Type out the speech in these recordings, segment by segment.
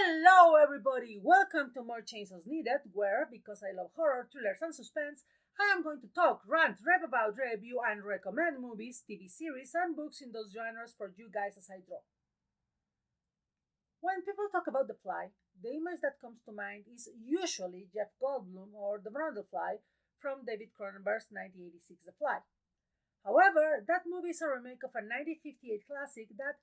Hello, everybody! Welcome to More Chainsaws Needed, where, because I love horror, thrillers, and suspense, I am going to talk, rant, rave about, review, and recommend movies, TV series, and books in those genres for you guys as I draw. When people talk about The Fly, the image that comes to mind is usually Jeff Goldblum or the Brundle-fly from David Cronenberg's 1986 The Fly. However, that movie is a remake of a 1958 classic that,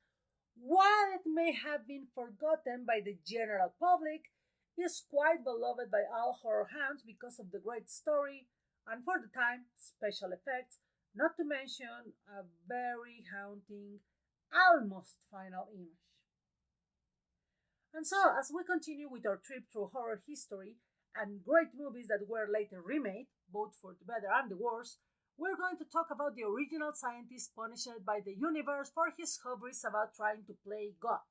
while it may have been forgotten by the general public, is quite beloved by all horror hounds because of the great story and, for the time, special effects, not to mention a very haunting, almost final image. And so, as we continue with our trip through horror history and great movies that were later remade, both for the better and the worse, we're going to talk about the original scientist punished by the universe for his hubris about trying to play God,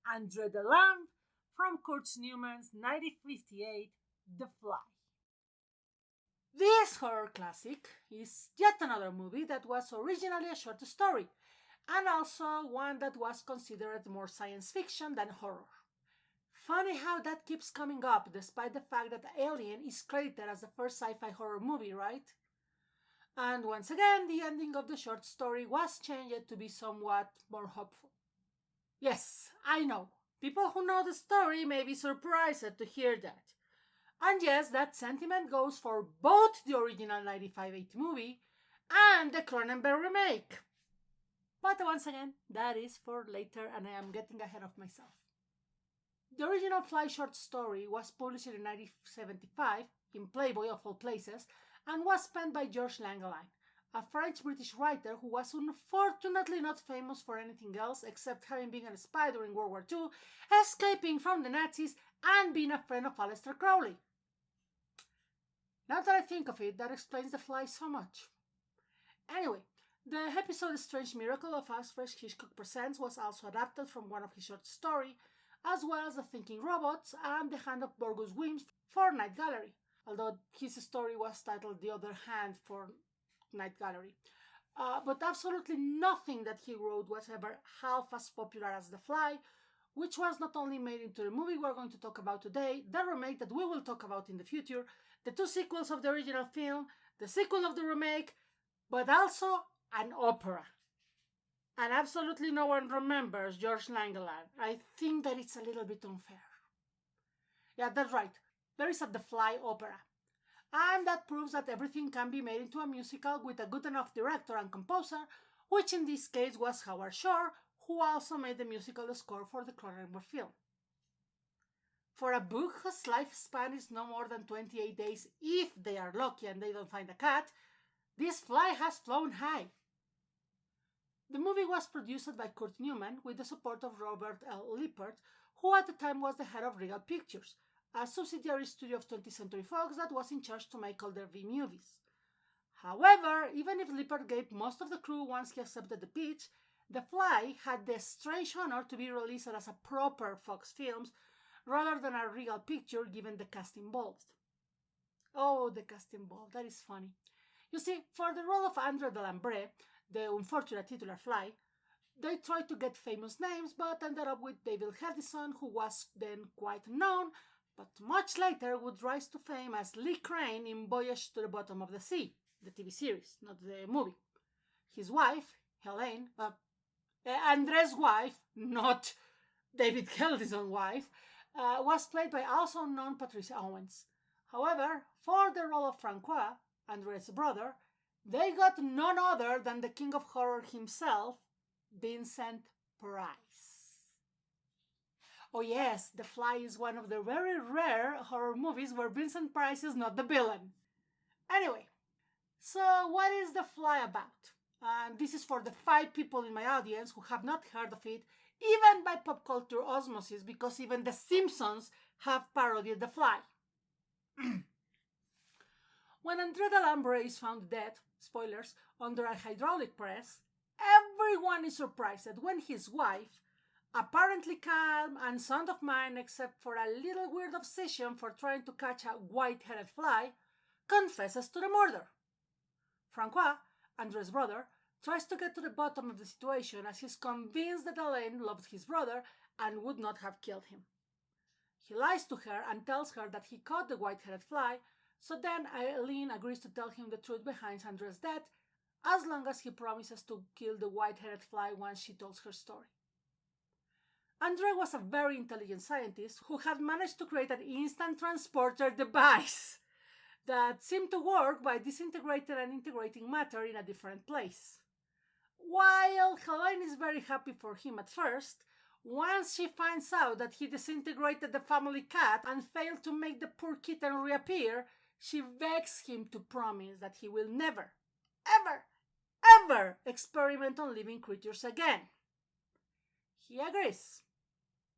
Andre the Lamb from Kurt Newman's 1958 The Fly. This horror classic is yet another movie that was originally a short story, and also one that was considered more science fiction than horror. Funny how that keeps coming up despite the fact that Alien is credited as the first sci-fi horror movie, right? And once again, the ending of the short story was changed to be somewhat more hopeful. Yes, I know. People who know the story may be surprised to hear that. And yes, that sentiment goes for both the original 1958 movie and the Cronenberg remake. But once again, that is for later and I am getting ahead of myself. The original Fly short story was published in 1975 in Playboy of all places and was penned by Georges Langeline, a French-British writer who was unfortunately not famous for anything else except having been a spy during World War II, escaping from the Nazis, and being a friend of Aleister Crowley. Now that I think of it, that explains The Fly so much. Anyway, the episode Strange Miracle of Alfred Hitchcock Presents was also adapted from one of his short stories, as well as The Thinking Robots and The Hand of Borgus Wims for Night Gallery, although his story was titled The Other Hand for Night Gallery. But absolutely nothing that he wrote was ever half as popular as The Fly, which was not only made into the movie we're going to talk about today, the remake that we will talk about in the future, the two sequels of the original film, the sequel of the remake, but also an opera. And absolutely no one remembers Georges Langeland. I think that it's a little bit unfair. Yeah, that's right. There is a The Fly opera. And that proves that everything can be made into a musical with a good enough director and composer, which in this case was Howard Shore, who also made the musical score for the Cronenberg film. For a book whose lifespan is no more than 28 days if they are lucky and they don't find a cat, this Fly has flown high. The movie was produced by Kurt Newman with the support of Robert L. Lippert, who at the time was the head of Regal Pictures, a subsidiary studio of 20th Century Fox that was in charge to make all their V movies. However, even if Lippert gave most of the crew once he accepted the pitch, The Fly had the strange honor to be released as a proper Fox Films rather than a Regal picture given the cast involved. Oh, the cast involved, that is funny. You see, for the role of Andre de Lambre, the unfortunate titular Fly, they tried to get famous names but ended up with David Hedison, who was then quite known, but much later would rise to fame as Lee Crane in Voyage to the Bottom of the Sea, the TV series, not the movie. His wife, Helene, Andre's wife, not David Hedison's wife, was played by also unknown Patricia Owens. However, for the role of Francois, Andre's brother, they got none other than the king of horror himself, Vincent Price. Oh yes, The Fly is one of the very rare horror movies where Vincent Price is not the villain. Anyway, so what is The Fly about? And this is for the 5 people in my audience who have not heard of it, even by pop culture osmosis, because even The Simpsons have parodied The Fly. When Andre de Lambre is found dead, spoilers, under a hydraulic press, everyone is surprised when his wife, apparently calm and sound of mind except for a little weird obsession for trying to catch a white-headed fly, confesses to the murder. Francois, Andre's brother, tries to get to the bottom of the situation as he's convinced that Alain loved his brother and would not have killed him. He lies to her and tells her that he caught the white-headed fly, so then Eileen agrees to tell him the truth behind Andre's death, as long as he promises to kill the white-headed fly once she tells her story. Andre was a very intelligent scientist who had managed to create an instant transporter device that seemed to work by disintegrating and integrating matter in a different place. While Helene is very happy for him at first, once she finds out that he disintegrated the family cat and failed to make the poor kitten reappear, she begs him to promise that he will never, ever experiment on living creatures again. He agrees,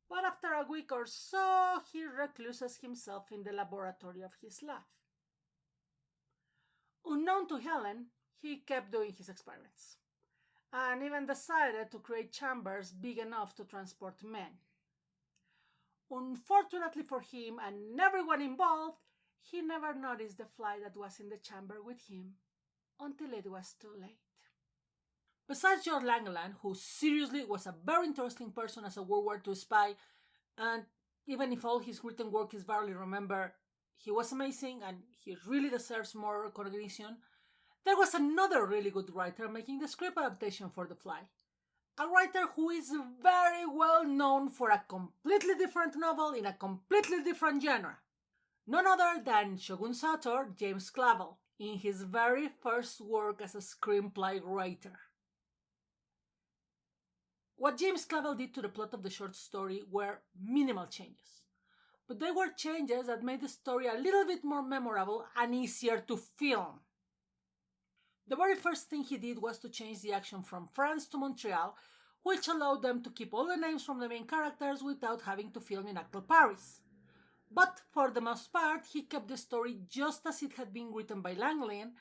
but after a week or so, he recluses himself in the laboratory of his lab. Unknown to Helen, he kept doing his experiments, and even decided to create chambers big enough to transport men. Unfortunately for him and everyone involved, he never noticed the fly that was in the chamber with him until it was too late. Besides George Langeland, who seriously was a very interesting person as a World War II spy, and even if all his written work is barely remembered, he was amazing and he really deserves more recognition, there was another really good writer making the script adaptation for The Fly. A writer who is very well known for a completely different novel in a completely different genre. None other than Shogun's author, James Clavell, in his very first work as a screenplay writer. What James Clavell did to the plot of the short story were minimal changes, but they were changes that made the story a little bit more memorable and easier to film. The very first thing he did was to change the action from France to Montreal, which allowed them to keep all the names from the main characters without having to film in actual Paris. But for the most part, he kept the story just as it had been written by Langeland,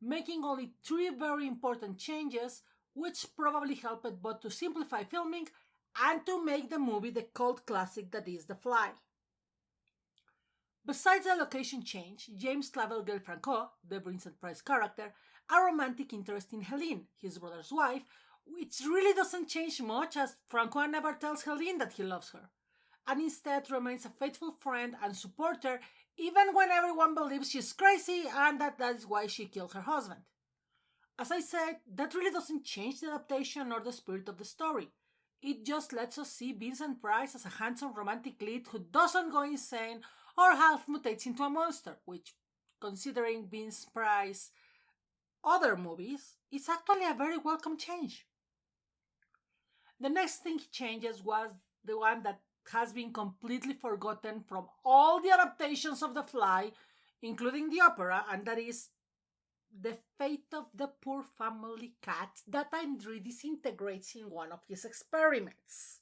making only 3 very important changes, which probably helped both to simplify filming and to make the movie the cult classic that is The Fly. Besides the location change, James Clavell gave Franco, the Vincent Price character, a romantic interest in Helene, his brother's wife, which really doesn't change much as Franco never tells Helene that he loves her, and instead remains a faithful friend and supporter even when everyone believes she's crazy and that is why she killed her husband. As I said, that really doesn't change the adaptation or the spirit of the story. It just lets us see Vincent Price as a handsome romantic lead who doesn't go insane or half mutates into a monster, which, considering Vince Price's other movies, is actually a very welcome change. The next thing he changes was the one that has been completely forgotten from all the adaptations of The Fly, including the opera, and that is the fate of the poor family cat that Andre disintegrates in one of his experiments.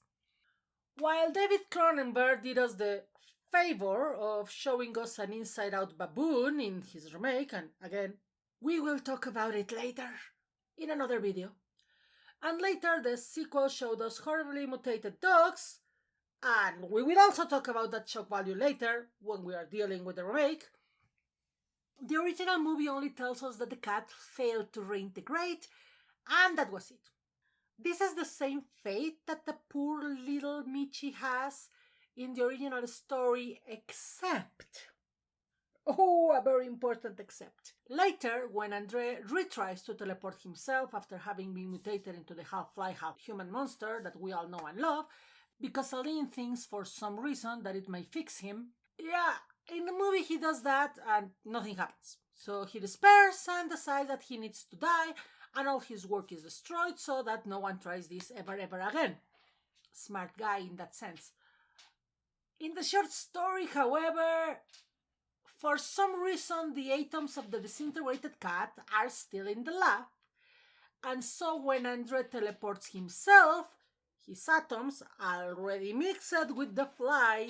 While David Cronenberg did us the favor of showing us an inside-out baboon in his remake, and again, we will talk about it later in another video. And later, the sequel showed us horribly mutated dogs, and we will also talk about that shock value later when we are dealing with the remake. The original movie only tells us that the cat failed to reintegrate, and that was it. This is the same fate that the poor little Michi has in the original story, except... Oh, a very important except. Later, when Andre retries to teleport himself after having been mutated into the half-fly, half-human monster that we all know and love, because Aline thinks for some reason that it may fix him, in the movie he does that and nothing happens. So he despairs and decides that he needs to die and all his work is destroyed so that no one tries this ever again. Smart guy in that sense. In the short story, however, for some reason the atoms of the disintegrated cat are still in the lab, and so when Andre teleports himself, his atoms, already mixed with the fly,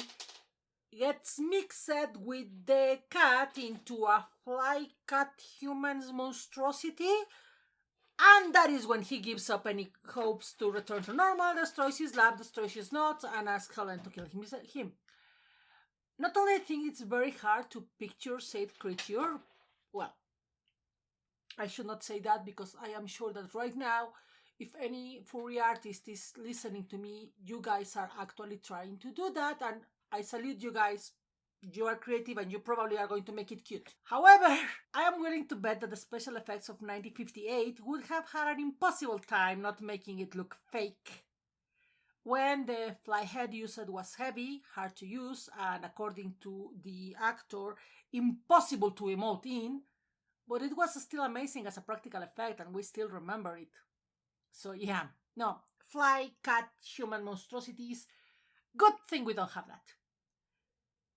gets mixed with the cat into a fly-cat-human's monstrosity, and that is when he gives up any hopes to return to normal, destroys his lab, destroys his notes, and asks Helen to kill him. Not only I think it's very hard to picture said creature, well, I should not say that because I am sure that right now, if any furry artist is listening to me, you guys are actually trying to do that, and I salute you guys. You are creative and you probably are going to make it cute. However, I am willing to bet that the special effects of 1958 would have had an impossible time not making it look fake. When the fly head used was heavy, hard to use, and according to the actor, impossible to emote in, but it was still amazing as a practical effect and we still remember it. So yeah, no, fly, cat, human monstrosities, good thing we don't have that.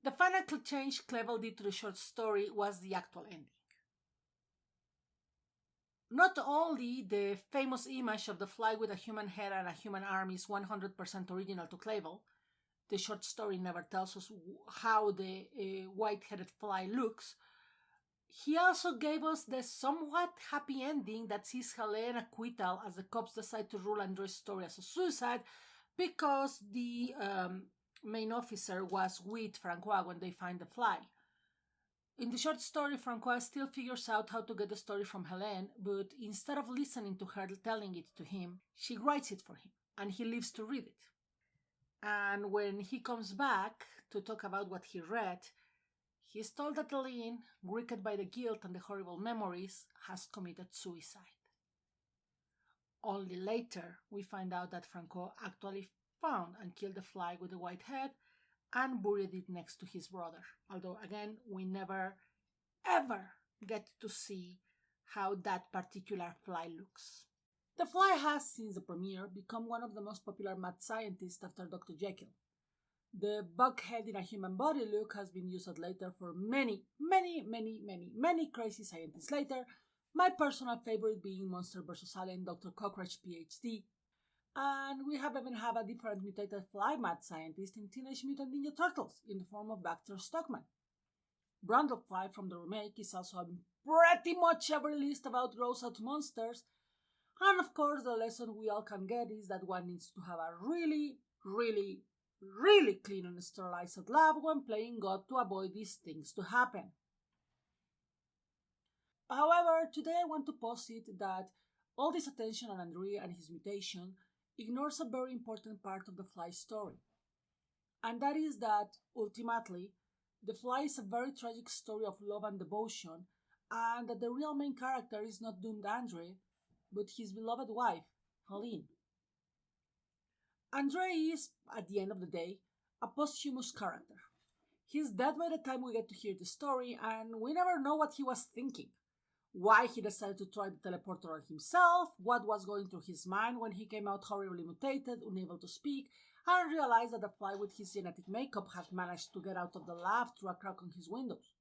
The final change Clevel did to the short story was the actual ending. Not only the famous image of the fly with a human head and a human arm is 100% original to Clevel, the short story never tells us how the white-headed fly looks. He also gave us the somewhat happy ending that sees Helene acquittal as the cops decide to rule Andre's story as a suicide because the main officer was with Francois when they find the fly. In the short story, Francois still figures out how to get the story from Helene, but instead of listening to her telling it to him, she writes it for him, and he lives to read it. And when he comes back to talk about what he read, he's told that Helene, gripped by the guilt and the horrible memories, has committed suicide. Only later, we find out that Francois actually found and killed the fly with the white head and buried it next to his brother. Although, again, we never, ever get to see how that particular fly looks. The fly has, since the premiere, become one of the most popular mad scientists after Dr. Jekyll. The bug head in a human body look has been used later for many crazy scientists later, my personal favorite being Monster vs. Alien Dr. Cockroach PhD. And we have even had a different mutated fly mad scientist in Teenage Mutant Ninja Turtles in the form of Baxter Stockman. Brundle-fly from the remake is also on pretty much every list about gross out monsters. And of course, the lesson we all can get is that one needs to have a really clean and sterilized lab when playing God to avoid these things to happen. However, today I want to posit that all this attention on Andre and his mutation ignores a very important part of the fly story. And that is that, ultimately, the fly is a very tragic story of love and devotion, and that the real main character is not doomed Andre, but his beloved wife, Helene. Andre is, at the end of the day, a posthumous character. He's dead by the time we get to hear the story, and we never know what he was thinking. Why he decided to try the teleporter on himself, what was going through his mind when he came out horribly mutated, unable to speak, and realized that the fly with his genetic makeup had managed to get out of the lab through a crack on his windows.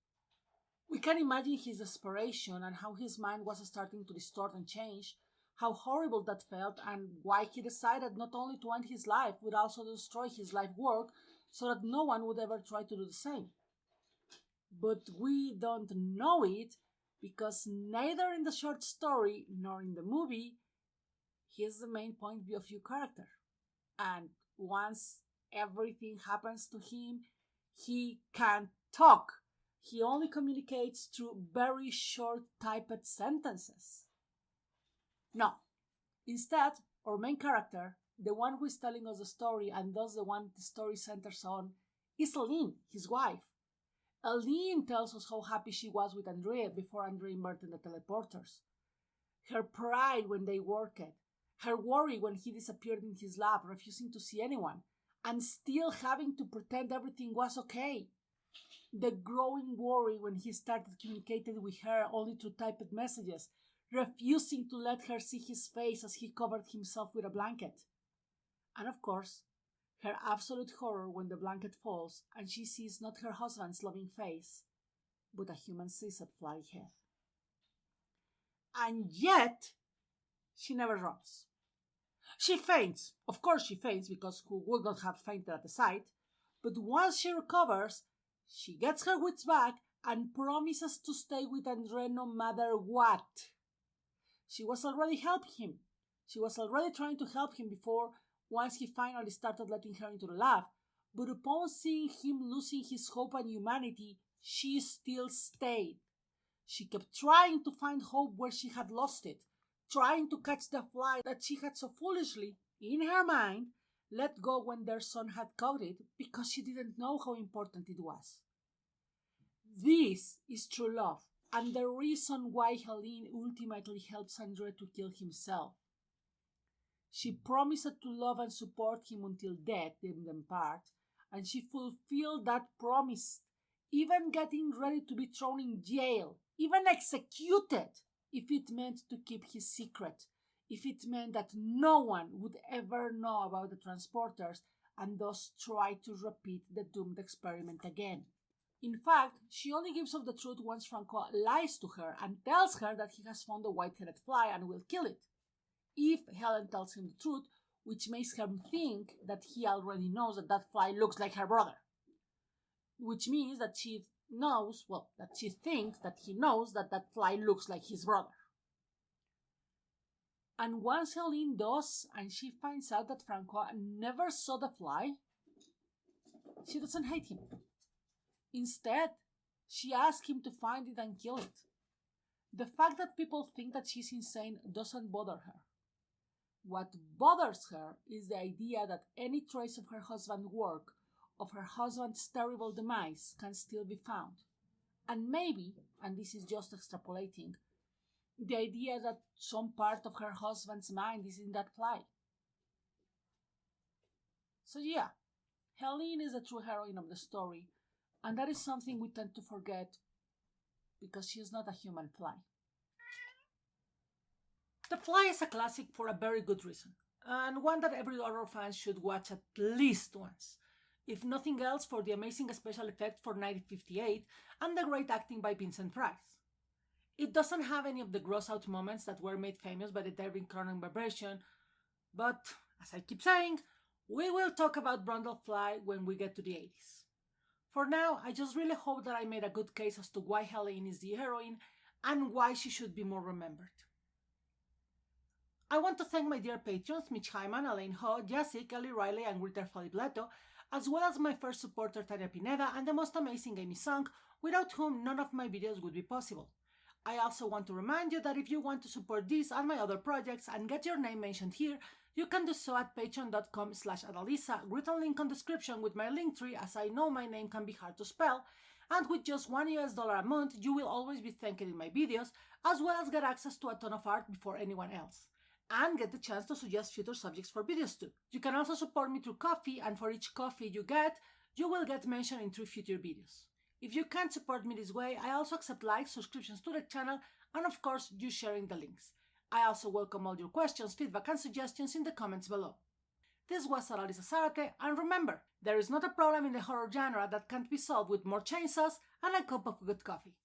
We can imagine his desperation and how his mind was starting to distort and change, how horrible that felt, and why he decided not only to end his life but also to destroy his life work so that no one would ever try to do the same. But we don't know it because neither in the short story nor in the movie he is the main point of view character. And once everything happens to him, he can't talk. He only communicates through very short typed sentences. No. Instead, our main character, the one who is telling us the story and thus the one the story centers on, is Helene, his wife. Helene tells us how happy she was with Andre before Andre invented the teleporters. Her pride when they worked, her worry when he disappeared in his lab, refusing to see anyone, and still having to pretend everything was okay. The growing worry when he started communicating with her only through typed messages, refusing to let her see his face as he covered himself with a blanket. And of course, her absolute horror when the blanket falls and she sees not her husband's loving face, but a human scissored fly head. And yet, she never runs. She faints. Of course she faints, because who would not have fainted at the sight? But once she recovers, she gets her wits back and promises to stay with Andre no matter what. She was already helping him. She was already trying to help him before, once he finally started letting her into the lab. But upon seeing him losing his hope and humanity, she still stayed. She kept trying to find hope where she had lost it, trying to catch the fly that she had so foolishly, in her mind, let go when their son had caught it because she didn't know how important it was. This is true love, and the reason why Helene ultimately helps Andre to kill himself. She promised to love and support him until death did them part, and she fulfilled that promise, even getting ready to be thrown in jail, even executed, if it meant to keep his secret, if it meant that no one would ever know about the transporters and thus try to repeat the doomed experiment again. In fact, she only gives up the truth once Francois lies to her and tells her that he has found a white-headed fly and will kill it. If Helen tells him the truth, which makes him think that he already knows that that fly looks like her brother. Which means that she thinks that he knows that that fly looks like his brother. And once Helene does, and she finds out that Francois never saw the fly, she doesn't hate him. Instead, she asks him to find it and kill it. The fact that people think that she's insane doesn't bother her. What bothers her is the idea that any trace of her husband's work, of her husband's terrible demise, can still be found. And maybe, and this is just extrapolating, the idea that some part of her husband's mind is in that fly. So yeah, Helene is the true heroine of the story, and that is something we tend to forget because she is not a human fly. The Fly is a classic for a very good reason, and one that every horror fan should watch at least once, if nothing else for the amazing special effects for 1958 and the great acting by Vincent Price. It doesn't have any of the gross-out moments that were made famous by the David Cronenberg version, but, as I keep saying, we will talk about Brundle-fly when we get to the 80s. For now, I just really hope that I made a good case as to why Helene is the heroine and why she should be more remembered. I want to thank my dear patrons Mitch Hyman, Elaine Ho, Jesse, Kelly Riley, and Ritter Falibleto, as well as my first supporter Tania Pineda and the most amazing Amy Song, without whom none of my videos would be possible. I also want to remind you that if you want to support these and my other projects and get your name mentioned here, you can do so at patreon.com/Adalisa, written link on description with my link tree, as I know my name can be hard to spell, and with just $1 a month you will always be thanked in my videos, as well as get access to a ton of art before anyone else, and get the chance to suggest future subjects for videos too. You can also support me through Ko-fi, and for each coffee you get, you will get mentioned in 3 future videos. If you can't support me this way, I also accept likes, subscriptions to the channel, and of course you sharing the links. I also welcome all your questions, feedback, and suggestions in the comments below. This was Adalisa Zarate, and remember, there is not a problem in the horror genre that can't be solved with more chainsaws and a cup of good coffee.